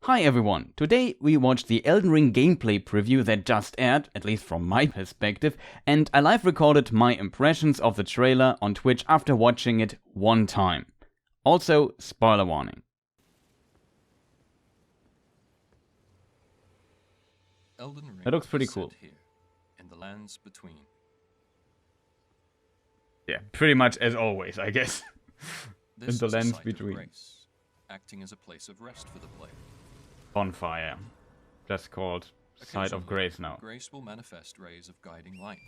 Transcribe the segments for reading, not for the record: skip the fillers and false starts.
Hi everyone, today we watched the Elden Ring gameplay preview that just aired, at least from my perspective, and I live recorded my impressions of the trailer on Twitch after watching it one time. Also, spoiler warning. Elden Ring That looks pretty is cool. set here, in the lands between. Yeah, pretty much as always, I guess. This the is a lands site of between. grace, acting as a place of rest for the player. Bonfire. Just called Site of Occasionally, Grace now. Grace will manifest rays of guiding light.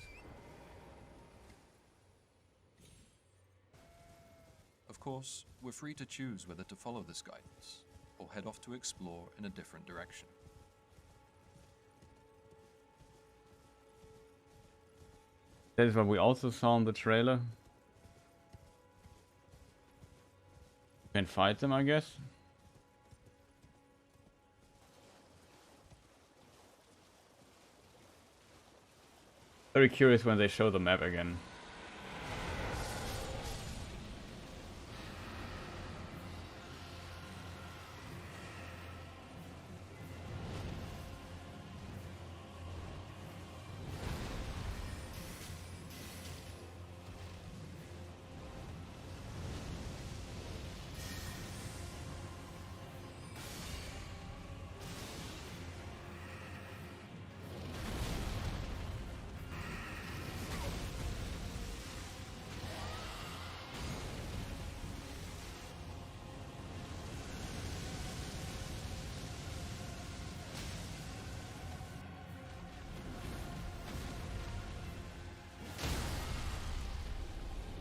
Of course, we're free to choose whether to follow this guidance, or head off to explore in a different direction. That is what we also saw in the trailer. You can fight them, I guess. Very curious when they show the map again.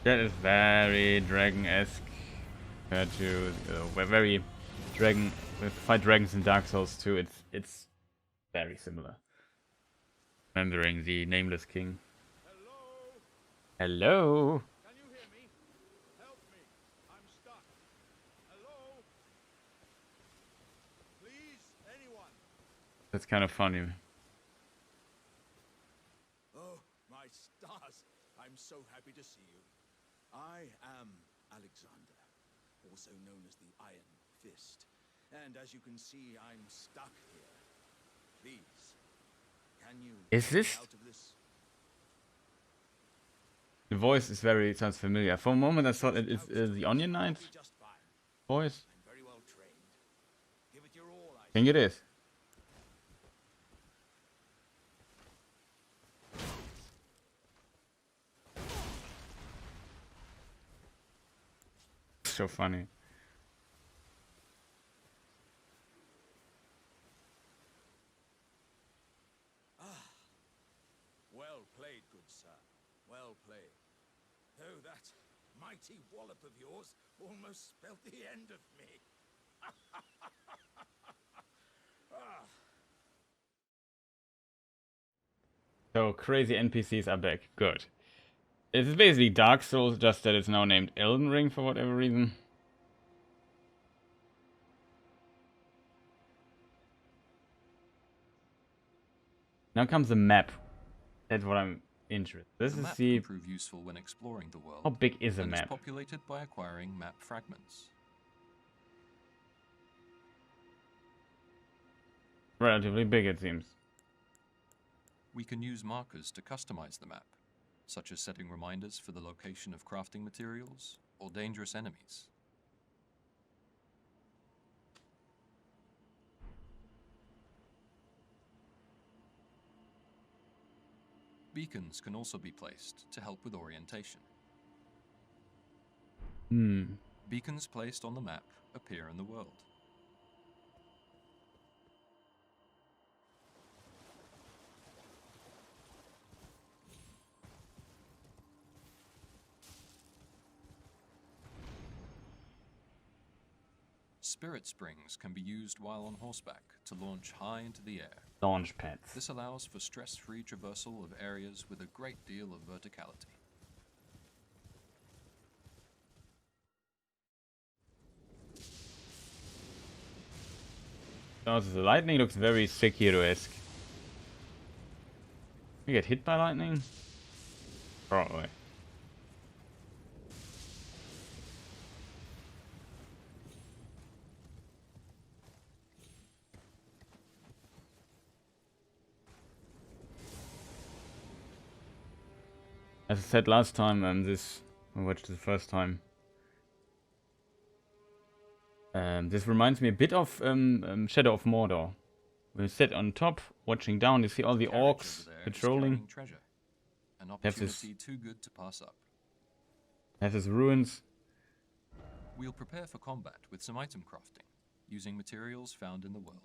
That is very dragon-esque compared to we're very dragon. We fight dragons in Dark Souls too. It's very similar. Remembering the nameless king. Hello? Hello. Can you hear me? Help me. I'm stuck. Hello? Please, anyone? That's kind of funny. Oh, my stars. I'm so happy to see you. I am Alexander, also known as the Iron Fist. And as you can see, I'm stuck here. Please, can you Is this? get out of this? The voice is sounds familiar. For a moment I thought it is the Onion Knight I'll be just fine. voice. I'm very well trained. Give it your all, I I think it is. So funny. Well played, good sir. Well played. Though that mighty wallop of yours almost spelled the end of me. So crazy NPCs are back. Good. It's basically Dark Souls, just that it's now named Elden Ring for whatever reason. Now comes the map. That's what I'm interested. This The is map the... can prove useful when exploring the world. How big is the and map? is populated by acquiring map fragments. Relatively big, it seems. We can use markers to customize the map, such as setting reminders for the location of crafting materials or dangerous enemies. Beacons can also be placed to help with orientation. Beacons placed on the map appear in the world. Spirit springs can be used while on horseback to launch high into the air. Launch pads. This allows for stress-free traversal of areas with a great deal of verticality. Oh, the lightning looks very Sekiro-esque. You get hit by lightning? Probably. As I said last time, I watched the first time. This reminds me a bit of Shadow of Mordor. We sit on top, watching down. You see all the orcs patrolling. Treasure. An Have this, opportunity too good to pass up. have his ruins. We'll prepare for combat with some item crafting, using materials found in the world.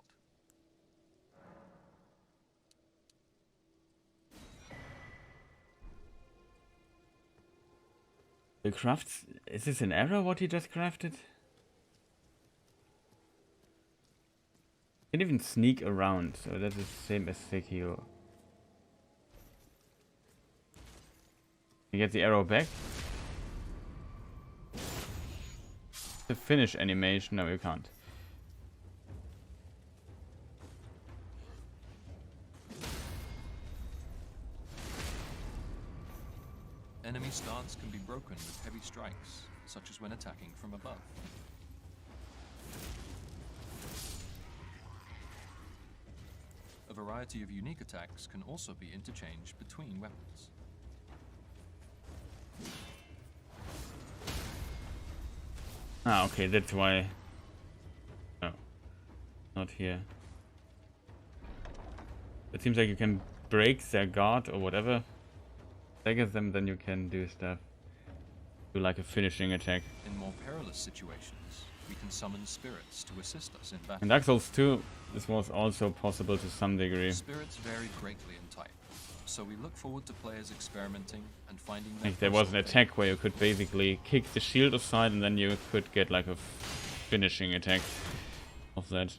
The crafts. Is this an error? What he just crafted? Can even sneak around, so that's the same as Sekiro. You get the arrow back. The finish animation, no you can't. Enemy stance can be broken with heavy strikes, such as when attacking from above. A variety of unique attacks can also be interchanged between weapons. Ah, okay, that's why. No, not here. It seems like you can break their guard or whatever. Stagger them, then you can do stuff. Do like a finishing attack. In more perilous situations, we can summon spirits to assist us in battle. In Dark Souls 2, this was also possible to some degree. Spirits vary greatly in type, so we look forward to players experimenting and finding their Like there was an attack where you could basically kick the shield aside and then you could get like a finishing attack of that.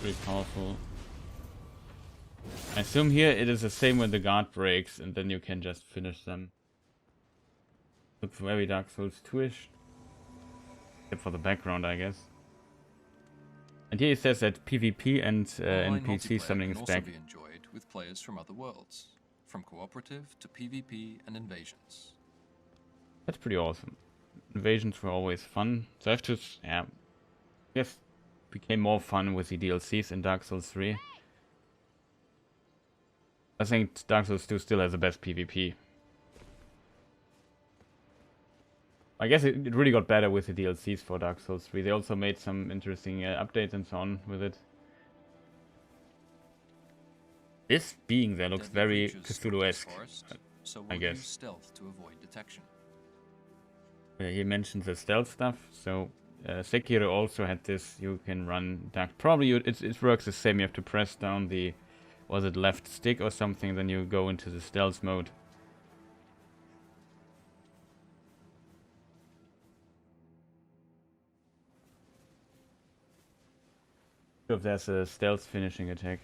Pretty powerful. I assume here it is the same when the guard breaks and then you can just finish them. Looks very Dark Souls 2-ish. Except for the background, I guess. And here it says that PvP and Online NPC multiplayer summoning can is also back. be enjoyed with players from other worlds, from cooperative to PvP and invasions. That's pretty awesome. Invasions were always fun. So I've just, yeah, I guess became more fun with the DLCs in Dark Souls 3. I think Dark Souls 2 still has the best PvP. I guess it really got better with the DLCs for Dark Souls 3. They also made some interesting updates and so on with it. This being there looks Deadly very creatures stalk this Cthulhu-esque, forest, so I we'll guess. use stealth to avoid detection. He mentions the stealth stuff, so Sekiro also had this, you can run dark. Probably it works the same, you have to press down the, was it left stick or something, then you go into the stealth mode. If there's a stealth finishing attack.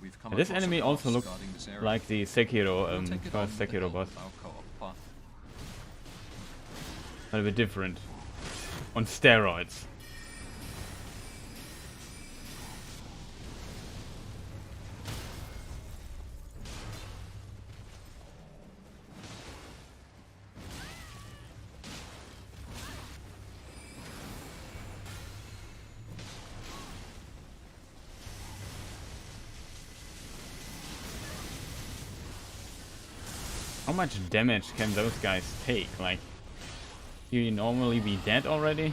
We've come This across a enemy boss also looks guarding this area. like the Sekiro, We'll take it on first with the Sekiro help boss. of our co-op partner. A bit different. On steroids. How much damage can those guys take? Like, you normally be dead already?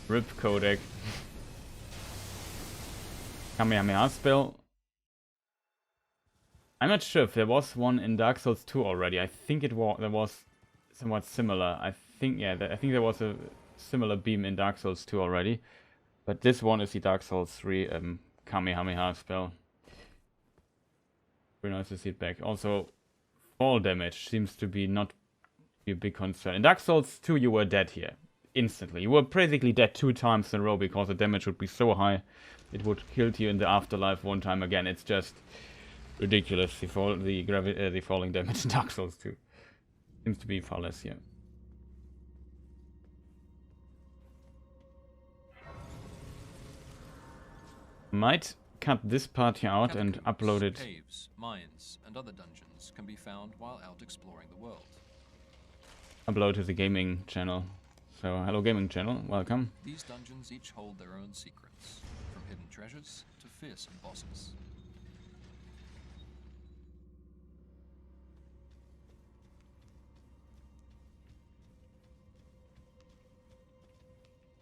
Rip codec. Kamehameha spell. I'm not sure if there was one in Dark Souls 2 already. I think there was somewhat similar. I think there was a similar beam in Dark Souls 2 already. But this one is the Dark Souls 3 Kamehameha spell. Very nice to see it back. Also, fall damage seems to be not a big concern. In Dark Souls 2 you were dead here. Instantly. You were basically dead 2 times in a row because the damage would be so high. It would kill you in the afterlife 1 time again. It's just ridiculous, the falling damage in Dark Souls 2. Seems to be far less here. Might cut this part here out and upload it. Caves, mines, and other dungeons can be found while out exploring the world. Upload to the gaming channel. So, hello gaming channel, welcome. These dungeons each hold their own secrets, from hidden treasures to fearsome bosses.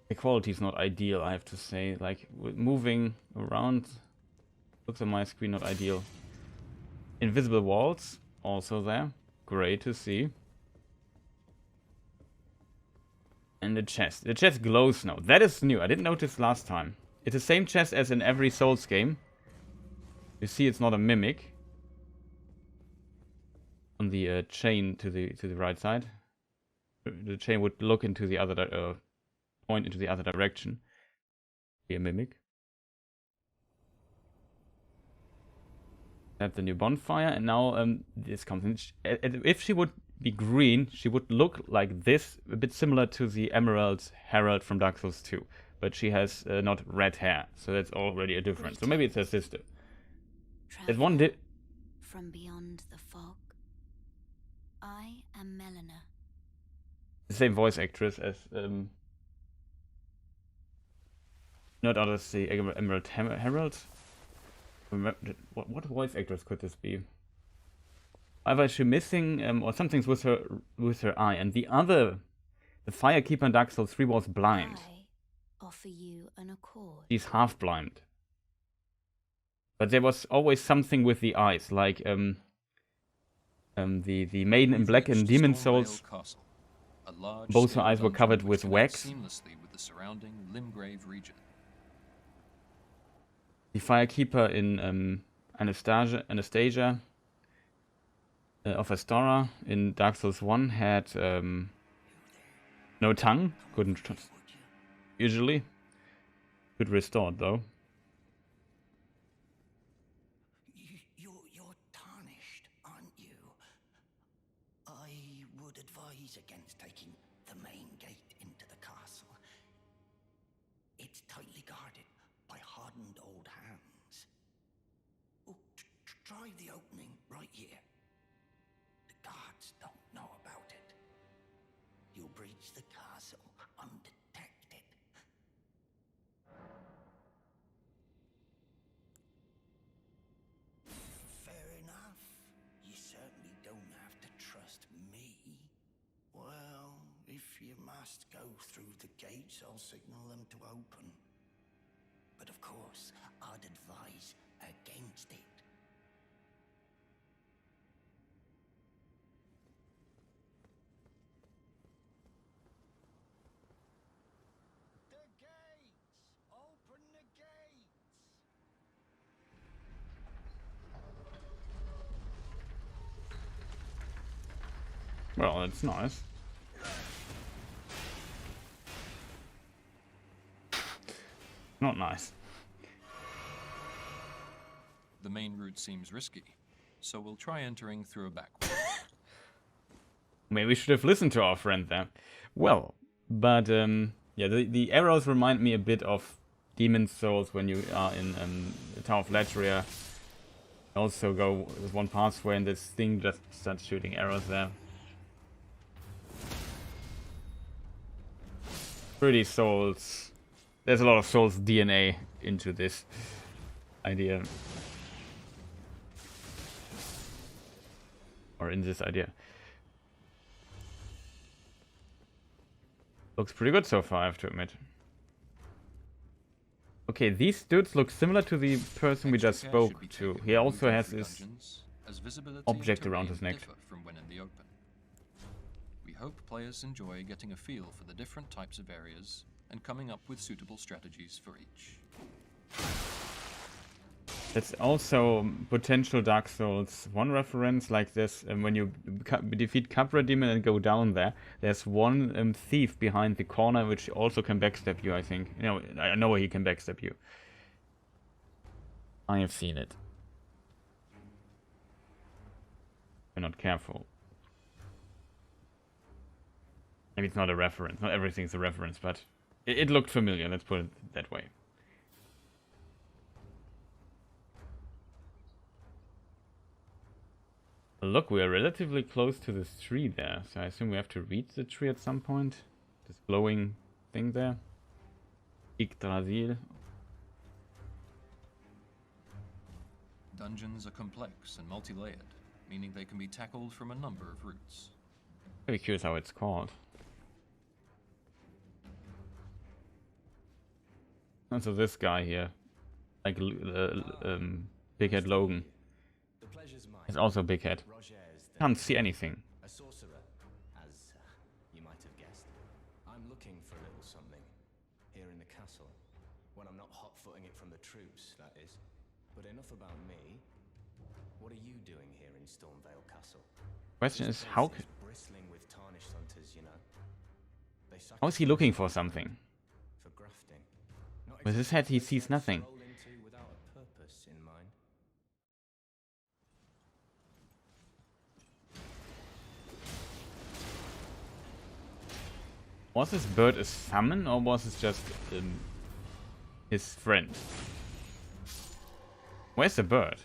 The quality is not ideal, I have to say. Like, moving around looks on my screen not ideal. Invisible walls, also there. Great to see. And the chest. The chest glows now. That is new. I didn't notice last time. It's the same chest as in every Souls game. You see it's not a mimic. On the chain to the right side. The chain would look into the other point into the other direction. Be a mimic. That's the new bonfire, and now this comes in. If she would be green, she would look like this, a bit similar to the Emerald Herald from Dark Souls 2. But she has not red hair, so that's already a difference. So maybe it's her sister. There's one from beyond the fog. I am Melina. The same voice actress as not others the Emerald Herald. What voice actress could this be? Either she missing or something's with her eye, and the Firekeeper in Dark Souls 3 was blind. I offer you an accord. She's half blind. But there was always something with the eyes, like the maiden in black in Demon Souls. Both her eyes were covered with wax. Seamlessly with the surrounding Limgrave region. The Firekeeper in Anastasia of Astora in Dark Souls 1 had no tongue, couldn't usually. Could restore it though. You're tarnished, aren't you? I would advise against taking the main gate into the castle. It's tightly guarded by hardened old hands. Oh, try the opening right here. The guards don't know about it. You'll breach the castle undetected. Fair enough. You certainly don't have to trust me. Well, if you must go through the gates, I'll signal them to open. But of course, I'd advise against it. The gates! Open the gates! Well, that's nice. Not nice. The main route seems risky, so we'll try entering through a back way. Maybe we should have listened to our friend there. Well, but yeah, the arrows remind me a bit of Demon Souls when you are in the Tower of Latria. Also go with one pathway and this thing just starts shooting arrows there. Pretty Souls. There's a lot of Souls DNA into this idea. Or in this idea. Looks pretty good so far, I have to admit. Okay, these dudes look similar to the person we just spoke to. He also has this object around his neck. From when in the open. We hope players enjoy getting a feel for the different types of areas and coming up with suitable strategies for each. That's also potential Dark Souls 1 reference like this. When you defeat Capra Demon and go down there, there's one thief behind the corner which also can backstab you, I think. You know, I know he can backstab you. I have seen it. You're not careful. Maybe it's not a reference. Not everything's a reference, but it looked familiar, let's put it that way. Look, we are relatively close to this tree there, so I assume we have to reach the tree at some point. This glowing thing there. Yggdrasil. Dungeons are complex and multi-layered, meaning they can be tackled from a number of routes. Very curious how it's called. And so this guy here, like Big Head Logan, is also Big Head. Can't see anything. A sorcerer, as you might have guessed. I'm looking for a little something here in the castle. When I'm not hot-footing it from the troops, that is. But enough about me. What are you doing here in Stormvale Castle? Question is, how bristling with tarnished hunters, you know. how is he looking for something? For grafting. With his head, he sees nothing. Without a purpose in mind. Was this bird a summon, or was it just his friend? Where's the bird?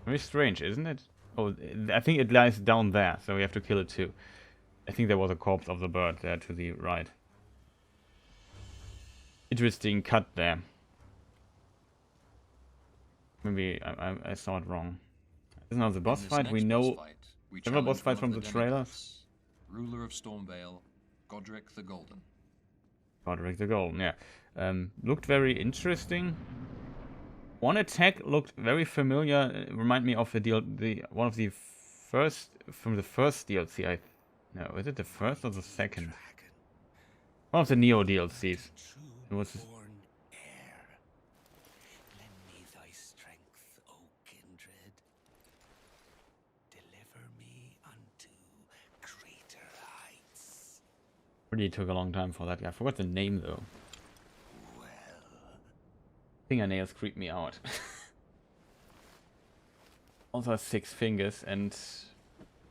Very strange, isn't it? Oh, I think it lies down there, so we have to kill it too. I think there was a corpse of the bird there to the right. Interesting cut there. Maybe I saw it wrong. Isn't that the boss fight? We know several boss fights from the trailers. Ruler of Stormvale, Godric the Golden. Godric the Golden, yeah. Looked very interesting. One attack looked very familiar. It reminded me of the one of the first from the first DLC. No, is it the first or the second? One of the Neo DLCs. It was. Lend me thy strength, O kindred. Deliver me unto greater heights. Really took a long time for that guy. I forgot the name though. Well, Fingernails creep me out. Also has 6 fingers and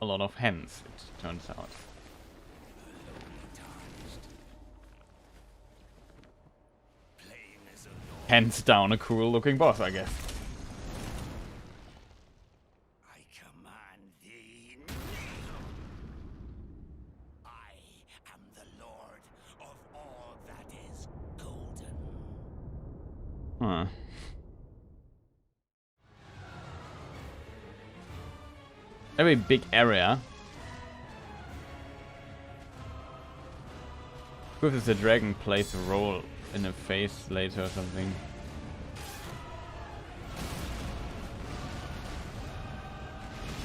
a lot of hands, it turns out. Hands down a cool looking boss, I guess. I command thee. I am the Lord of all that is golden. Huh. Very big area. If the dragon plays a role in a phase later or something.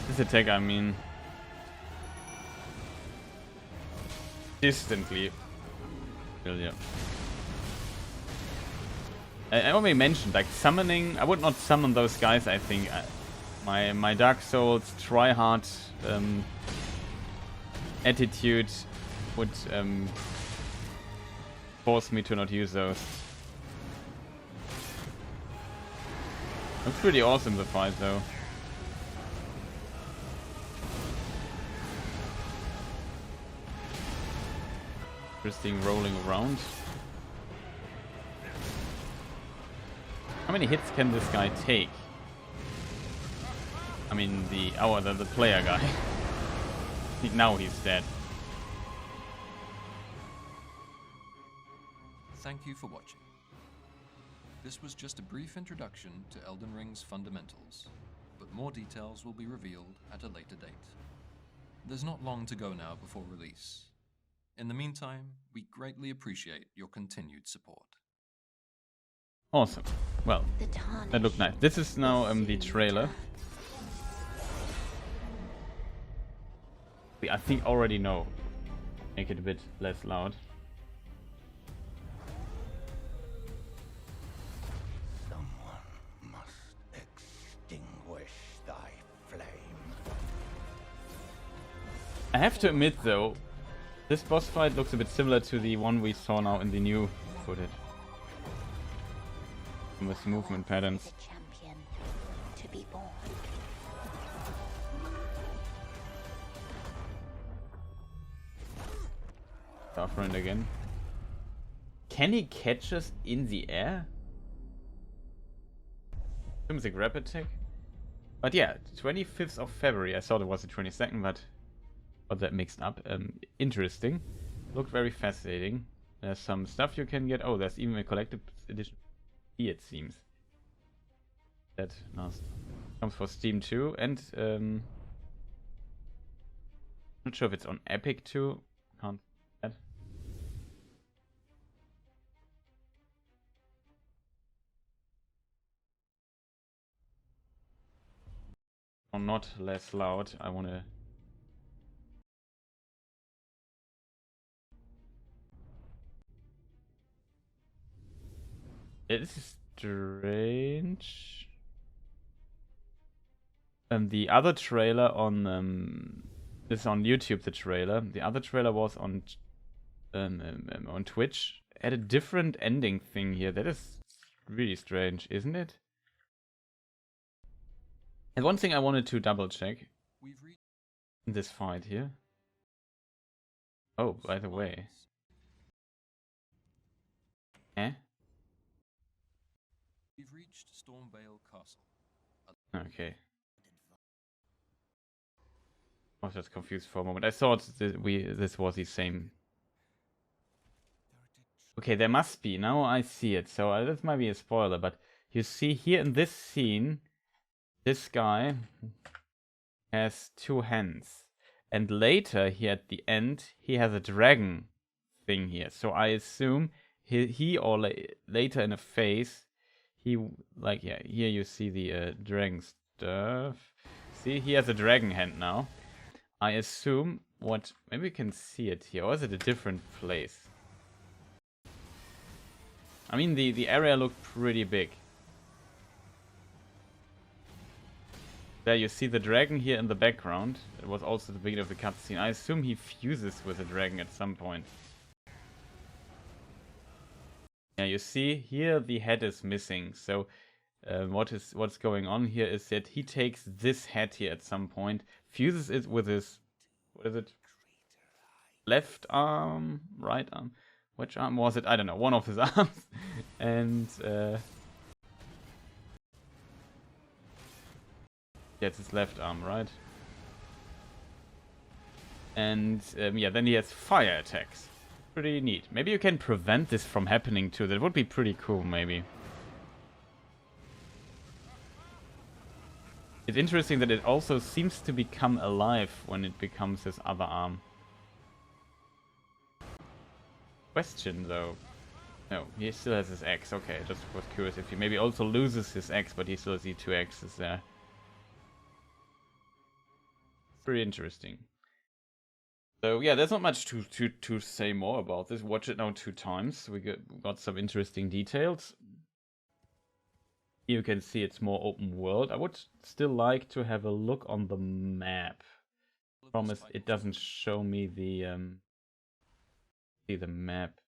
This attack, I mean, distantly familiar. I already mentioned, like summoning. I would not summon those guys. I think my Dark Souls try-hard attitude would force me to not use those. Looks pretty awesome, the fight though. Interesting rolling around. How many hits can this guy take? I mean the player guy. Now he's dead. Thank you for watching. This was just a brief introduction to Elden Ring's fundamentals, but more details will be revealed at a later date. There's not long to go now before release. In the meantime, we greatly appreciate your continued support. Awesome. Well, that looked nice. This is now the trailer. I think already know. Make it a bit less loud. Someone must extinguish thy flame. I have to admit though, this boss fight looks a bit similar to the one we saw now in the new footage. With movement patterns. The champion to be born. Starfriend again. Can he catch us in the air? Seems a grab attack. But yeah, 25th of February. I thought it was the 22nd, but got that mixed up. Interesting. Looked very fascinating. There's some stuff you can get. Oh, there's even a collector's edition. It seems. That last comes for Steam too, and not sure if it's on Epic too. Can't. That. Or not less loud. I wanna. It is strange. The other trailer on is on YouTube. The trailer. The other trailer was on Twitch. Had a different ending thing here. That is really strange, isn't it? And one thing I wanted to double check in this fight here. Oh, by the way. Eh? We've reached Stormvale Castle. Okay. I was just confused for a moment. I thought this was the same. Okay, there must be. Now I see it. So this might be a spoiler, but you see here in this scene, this guy has two hands. And later, here at the end, he has a dragon thing here. So I assume he or later in a phase, like, yeah, here you see the dragon stuff. See, he has a dragon hand now. I assume maybe we can see it here, or is it a different place? I mean, the area looked pretty big. There you see the dragon here in the background. It was also the beginning of the cutscene. I assume he fuses with the dragon at some point. Yeah, you see here the head is missing. So what's going on here is that he takes this head here at some point, fuses it with his, what is it? Left arm, right arm. Which arm was it? I don't know. One of his arms. And yeah, it's his left arm, right? And yeah, then he has fire attacks. Pretty neat. Maybe you can prevent this from happening too. That would be pretty cool, maybe. It's interesting that it also seems to become alive when it becomes his other arm. Question though. No, he still has his X. Okay, just was curious if he maybe also loses his X, but he still has the two X's there. Pretty interesting. So yeah, there's not much to say more about this. Watch it now 2 times. We got some interesting details. You can see it's more open world. I would still like to have a look on the map. Promise it doesn't show me the map.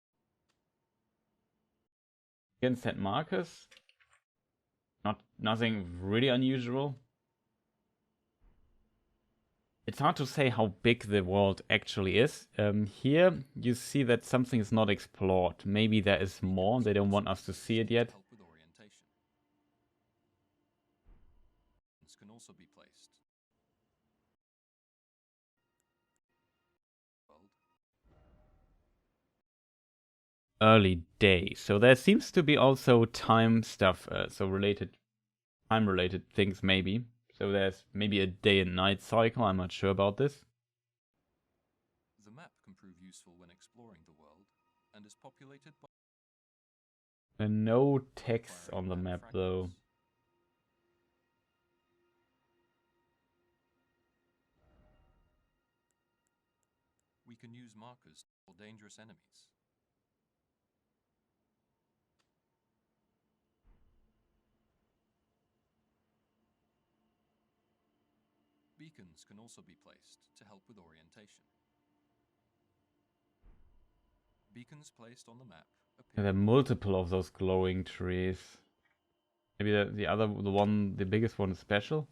Against St. Marcus. Nothing really unusual. It's hard to say how big the world actually is. Here you see that something is not explored. Maybe there is more. They don't want us to see it yet. Can also be placed. Early day. So there seems to be also time stuff, so time-related things maybe. So there's maybe a day and night cycle. I'm not sure about this. The map can prove useful when exploring the world and is populated by No text on the map though. We can use markers for dangerous enemies. Beacons can also be placed to help with orientation. Beacons placed on the map appear. There are multiple of those glowing trees. Maybe the biggest one is special.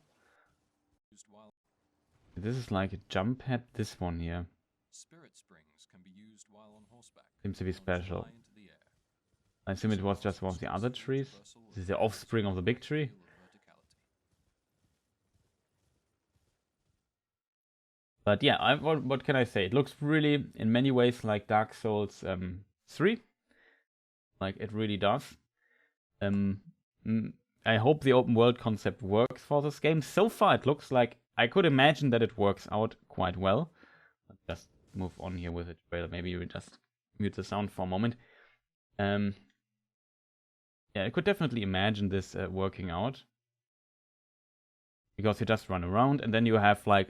This is like a jump pad. This one here Spirit springs can be used while on horseback. seems to be special. Fly into the air. I assume it was just one of the other trees. This is the offspring of the big tree. But yeah, what can I say? It looks really, in many ways, like Dark Souls 3. Like, it really does. I hope the open world concept works for this game. So far, it looks like I could imagine that it works out quite well. Let's just move on here with the trailer. Maybe we just mute the sound for a moment. Yeah, I could definitely imagine this working out. Because you just run around and then you have like,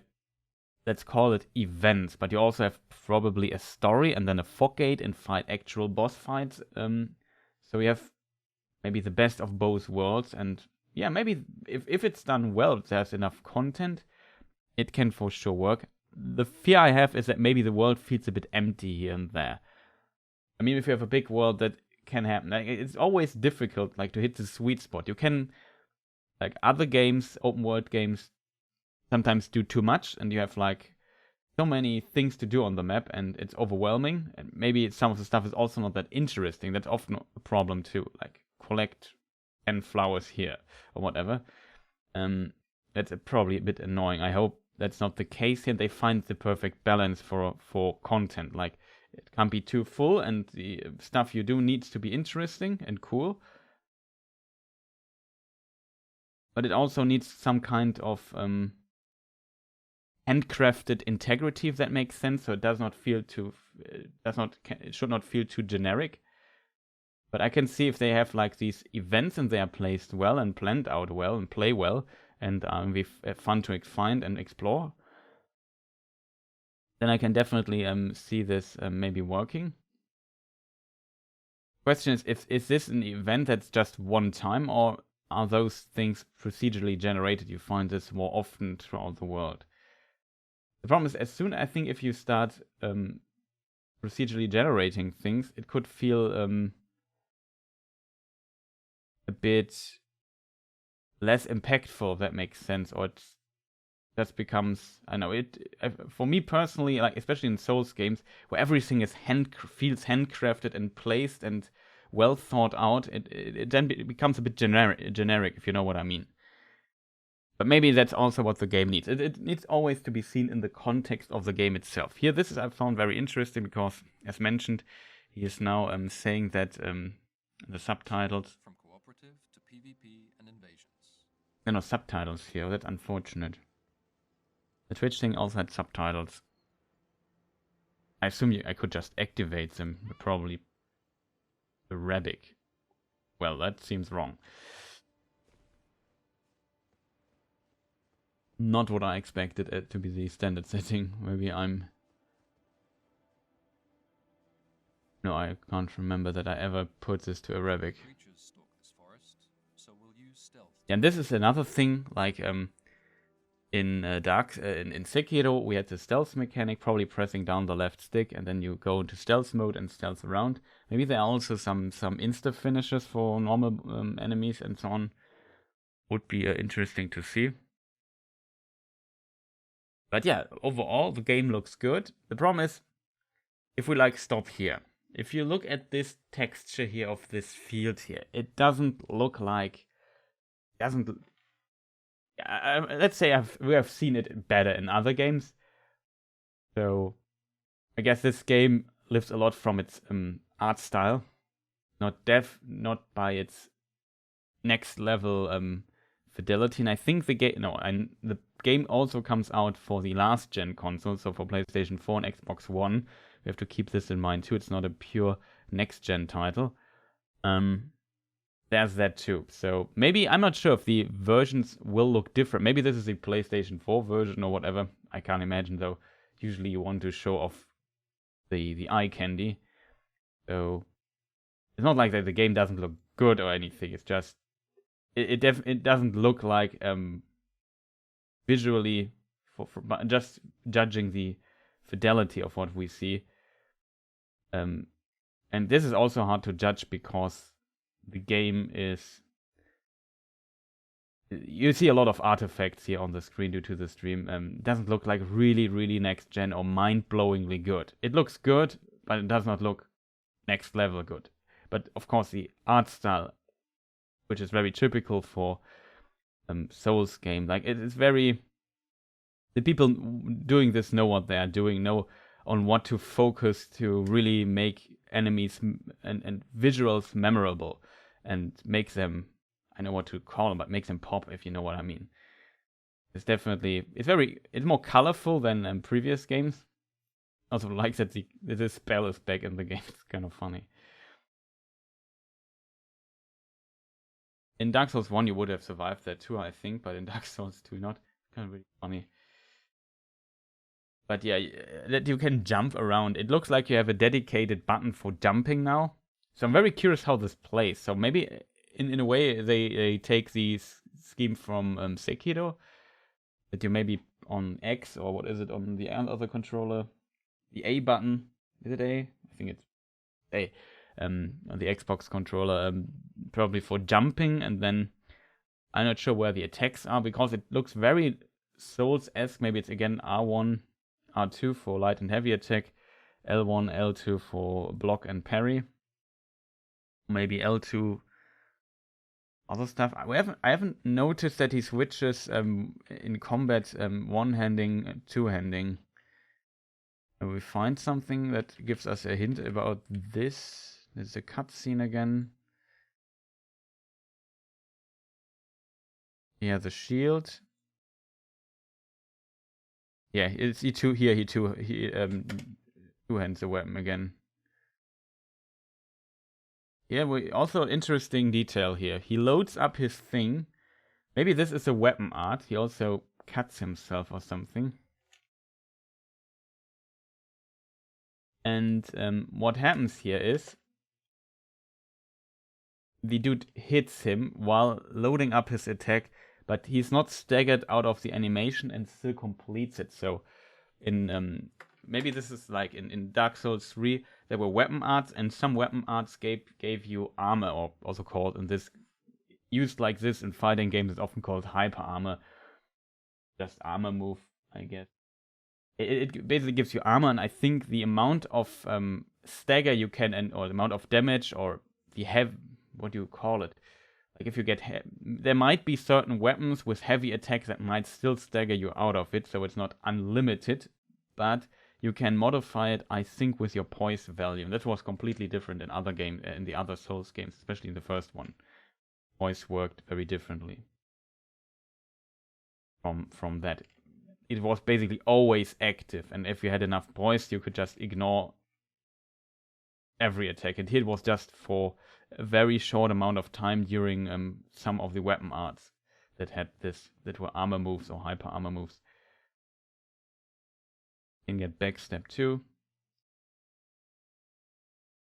let's call it events, but you also have probably a story and then a fog gate and fight actual boss fights. So we have maybe the best of both worlds, and yeah, maybe if it's done well, if there's enough content, it can for sure work. The fear I have is that maybe the world feels a bit empty here and there. I mean, if you have a big world, that can happen. Like, it's always difficult, like, to hit the sweet spot. You can, like other games, open world games, sometimes do too much, and you have like so many things to do on the map, and it's overwhelming. And maybe some of the stuff is also not that interesting. That's often a problem too. Like, collect 10 flowers here or whatever. That's probably a bit annoying. I hope that's not the case here. They find the perfect balance for content. Like, it can't be too full, and the stuff you do needs to be interesting and cool. But it also needs some kind of handcrafted integrity, if that makes sense. So it does not feel too, it should not feel too generic. But I can see if they have like these events and they are placed well and planned out well and play well and be fun to find and explore, then I can definitely see this maybe working. Question is this an event that's just one time, or are those things procedurally generated? You find this more often throughout the world. The problem is, as soon I think if you start procedurally generating things, it could feel a bit less impactful, if that makes sense, or it just becomes, I know, for me personally, like especially in Souls games, where everything is feels handcrafted and placed and well thought out, it then becomes a bit generic, if you know what I mean. But maybe that's also what the game needs. It needs always to be seen in the context of the game itself. Here, this is I found very interesting because, as mentioned, he is now saying that the subtitles. From cooperative to PvP and invasions. There are no subtitles here. That's unfortunate. The Twitch thing also had subtitles. I assume I could just activate them. Probably Arabic. Well, that seems wrong. Not what I expected it to be the standard setting. Maybe I'm... No, I can't remember that I ever put this to Arabic. Creatures stalk this forest, so we'll use stealth. And this is another thing, like in Sekiro, we had the stealth mechanic, probably pressing down the left stick, and then you go into stealth mode and stealth around. Maybe there are also some insta finishes for normal enemies and so on. Would be interesting to see. But yeah, overall, the game looks good. The problem is, if we like stop here, if you look at this texture here of this field here, it doesn't look like, let's say we have seen it better in other games. So I guess this game lives a lot from its art style, not by its next level fidelity. And I think the game also comes out for the last gen console, so for PlayStation 4 and Xbox One. We have to keep this in mind too. It's not a pure next gen title. There's that too. So maybe, I'm not sure if the versions will look different. Maybe this is the PlayStation 4 version or whatever. I can't imagine though. Usually you want to show off the eye candy. So it's not like that the game doesn't look good or anything. It's just it doesn't look like visually but just judging the fidelity of what we see. And this is also hard to judge because the game is... You see a lot of artifacts here on the screen due to the stream. It doesn't look like really, really next gen or mind-blowingly good. It looks good, but it does not look next level good. But of course the art style, which is very typical for Souls game, like it is very... The people doing this know what they are doing, know on what to focus to really make enemies and visuals memorable and make them, I know what to call him, but makes him pop, if you know what I mean. It's definitely, it's more colorful than previous games. Also like that the spell is back in the game. It's kind of funny. In Dark Souls 1 you would have survived that too, I think, but in Dark Souls 2 not. Kind of really funny. But yeah, that you can jump around. It looks like you have a dedicated button for jumping now. So I'm very curious how this plays. So maybe in a way they take the scheme from Sekiro, that you maybe on X, or what is it on the other controller? The A button. Is it A? I think it's A. On the Xbox controller, probably for jumping, and then I'm not sure where the attacks are, because it looks very Souls-esque. Maybe it's again R1, R2 for light and heavy attack, L1, L2 for block and parry, maybe L2 other stuff. I haven't noticed that he switches in combat one-handing, two-handing. We find something that gives us a hint about this. There's a cutscene again. He has a shield. Yeah, it's he two hands the weapon again. Yeah, also interesting detail here. He loads up his thing. Maybe this is a weapon art. He also cuts himself or something. And what happens here is the dude hits him while loading up his attack, but he's not staggered out of the animation and still completes it. So in maybe this is like in Dark Souls 3, there were weapon arts, and some weapon arts gave you armor, or also called, in this, used like this in fighting games, it's often called hyper armor. Just armor move, I guess. It basically gives you armor, and I think the amount of stagger you can, or the amount of damage, or the what do you call it? Like if you get, there might be certain weapons with heavy attacks that might still stagger you out of it, so it's not unlimited, but you can modify it, I think, with your poise value. And that was completely different in other games, in the other Souls games, especially in the first one. Poise worked very differently from that. It was basically always active, and if you had enough poise, you could just ignore every attack. And here it was just for a very short amount of time during some of the weapon arts that had this, that were armor moves or hyper armor moves. You can get backstab too.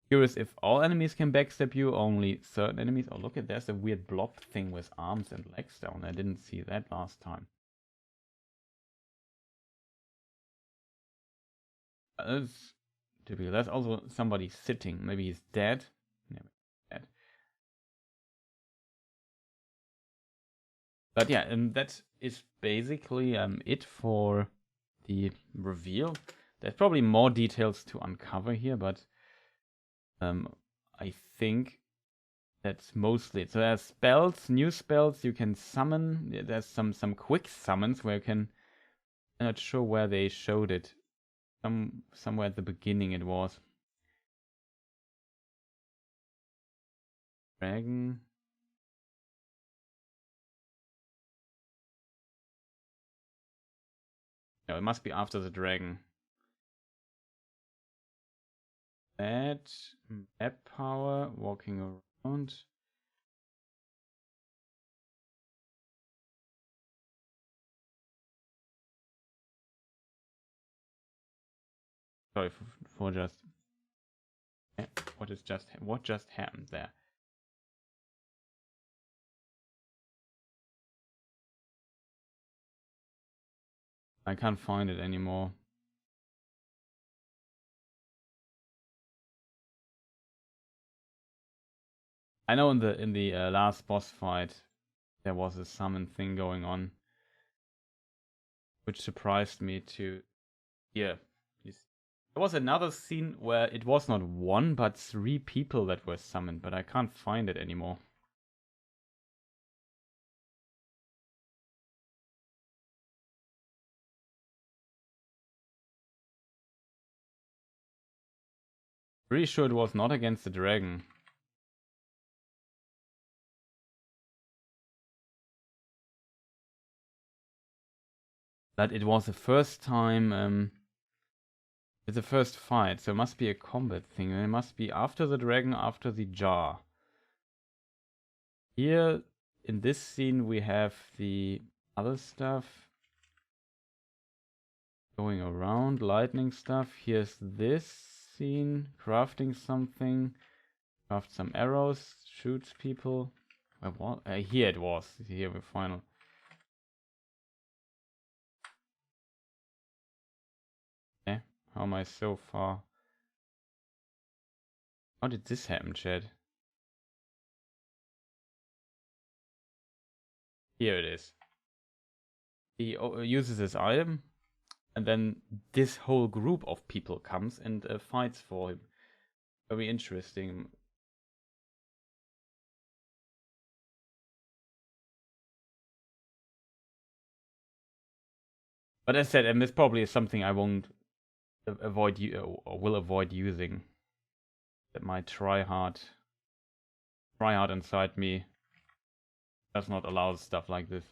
Curious if all enemies can backstab you, only certain enemies. Oh, look at, there's a weird blob thing with arms and legs down. I didn't see that last time. There's also somebody sitting. Maybe he's dead. Never dead. But yeah, that is basically it for the reveal. There's probably more details to uncover here, but I think that's mostly it. So there's spells, new spells you can summon. There's some quick summons where you can. I'm not sure where they showed it. Somewhere at the beginning it was. Dragon. No, it must be after the dragon. That map power, walking around. Sorry for just what just happened there. I can't find it anymore. I know in the last boss fight there was a summon thing going on, which surprised me to hear. There was another scene where it was not one but 3 people that were summoned, but I can't find it anymore. Pretty sure it was not against the dragon. But it was the first time, it's the first fight, so it must be a combat thing. It must be after the dragon, after the jar. Here, in this scene, we have the other stuff going around, lightning stuff. Here's this scene, crafting something, craft some arrows, shoots people. Here it was, here we final. Okay, how am I so far? How did this happen, Chad? Here it is. He uses this item, and then this whole group of people comes and fights for him. Very interesting. But as I said, and this probably is something I won't avoid or will avoid using. That my try hard inside me does not allow stuff like this.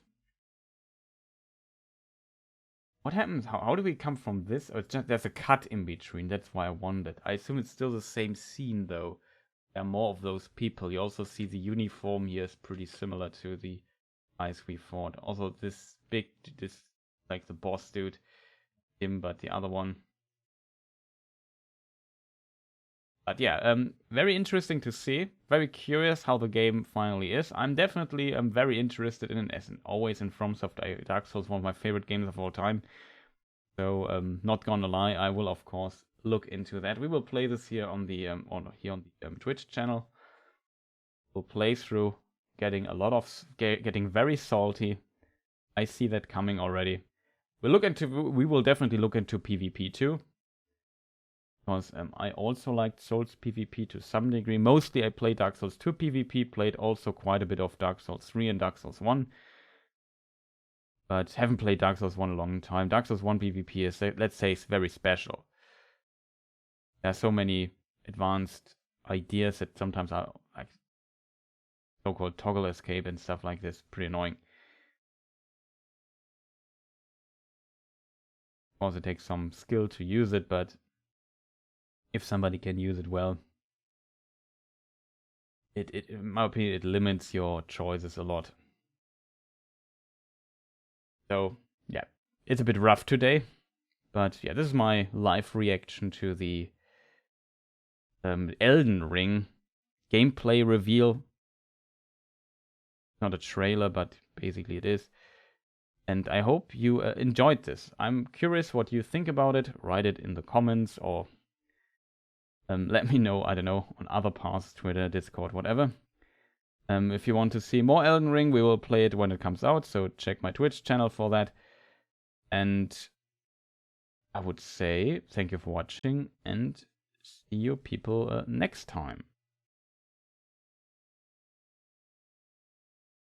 What happens? How do we come from this? Oh, it's just there's a cut in between. That's why I wondered. I assume it's still the same scene though. There are more of those people. You also see the uniform here is pretty similar to the guys we fought. Also this like the boss dude, him, but the other one. But yeah, very interesting to see. Very curious how the game finally is. I'm definitely very interested in it, as always in FromSoftware. Dark Souls, one of my favorite games of all time. So not gonna lie, I will of course look into that. We will play this here on the Twitch channel. We'll play through, getting getting very salty. I see that coming already. We will definitely look into PvP too. Because I also liked Souls PvP to some degree. Mostly I played Dark Souls 2 PvP, played also quite a bit of Dark Souls 3 and Dark Souls 1. But haven't played Dark Souls 1 a long time. Dark Souls 1 PvP is, let's say, is very special. There are so many advanced ideas that sometimes are like so-called toggle escape and stuff like this. Pretty annoying. Of course, it takes some skill to use it, but if somebody can use it well, in my opinion, it limits your choices a lot. So yeah, it's a bit rough today, but yeah, this is my live reaction to the Elden Ring gameplay reveal. Not a trailer, but basically it is. And I hope you enjoyed this. I'm curious what you think about it. Write it in the comments or let me know, I don't know, on other paths, Twitter, Discord, whatever. If you want to see more Elden Ring, we will play it when it comes out, so check my Twitch channel for that. And I would say thank you for watching, and see you people next time.